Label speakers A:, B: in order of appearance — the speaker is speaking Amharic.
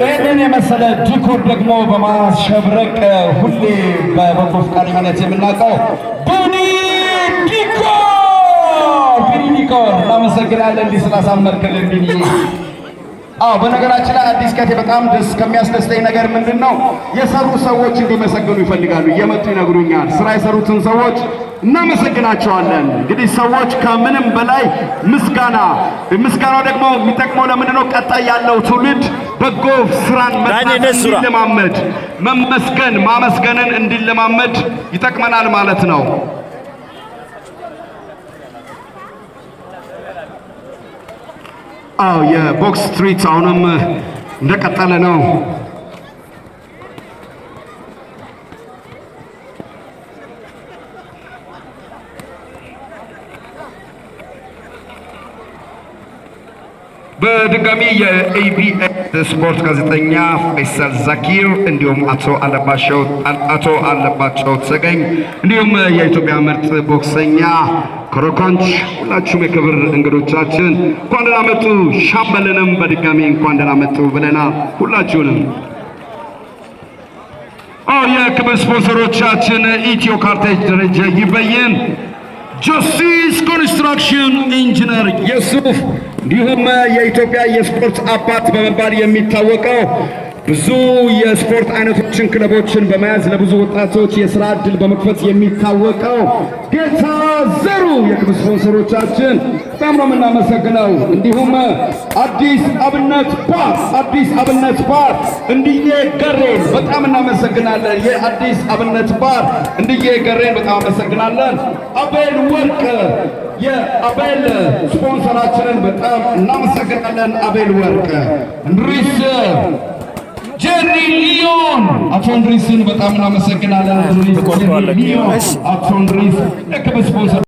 A: ይህንን የመሰለ ዲኮር ደግሞ በማሸብረቅ ሁሌ በበጎ ፈቃደኝነት የምናውቀው ቢኒ ዲኮር እናመሰግናለን። እንዲህ ስላሳመርክልን ቢኒ። በነገራችን ላይ አዲስ ከቴ በጣም ደስ ከሚያስደስተኝ ነገር ምንድነው የሰሩ ሰዎች እንዲመሰገኑ ይፈልጋሉ። እየመጡ ይነግሩኛል። ስራ የሰሩትን ሰዎች እናመሰግናቸዋለን። እንግዲህ ሰዎች ከምንም በላይ ምስጋናው ደግሞ የሚጠቅመው ለምንድነው? ቀጣይ ያለው ትውልድ በጎ ስራን እንዲለማመድ ማመስገንን እንዲለማመድ ይጠቅመናል ማለት ነው። የቦክስ ስትሪት አሁንም እንደቀጠለ ነው። በድጋሚ የኢቢኤስ ስፖርት ጋዜጠኛ ፈይሰል ዛኪር እንዲሁም አቶ አለባቸው ተገኝ እንዲሁም የኢትዮጵያ ምርጥ ቦክሰኛ ኮረኮንች ሁላችሁም የክብር እንግዶቻችን እንኳን ደህና መጡ። ሻምበልንም በድጋሚ እንኳን ደህና መጡ ብለናል ሁላችሁንም። የክብር ስፖንሰሮቻችን ኢትዮ ካርቴጅ ደረጀ ይበየን፣ ጀስቲስ ኮንስትራክሽን ኢንጂነር የሱፍ እንዲሁም የኢትዮጵያ የስፖርት አባት በመባል የሚታወቀው ብዙ የስፖርት አይነቶችን ክለቦችን በመያዝ ለብዙ ወጣቶች የሥራ ዕድል በመክፈት የሚታወቀው ጌታ ዘሩ የክብር ስፖንሰሮቻችን በጣም ነው የምናመሰግነው። እንዲሁም አዲስ አብነት ባር እንድዬ ገሬን በጣም እናመሰግናለን። የአዲስ አብነት ባር እንድዬ ገሬን በጣም እናመሰግናለን። አቤል ወርቅ የአቤል ስፖንሰራችንን በጣም እናመሰግናለን። አቤል ወርቅ እንድሪስ ጀሪ ሊዮን አቶ እንድሪስን በጣም እናመሰግናለን። አቶ እንድሪስ የክብር ስፖንሰር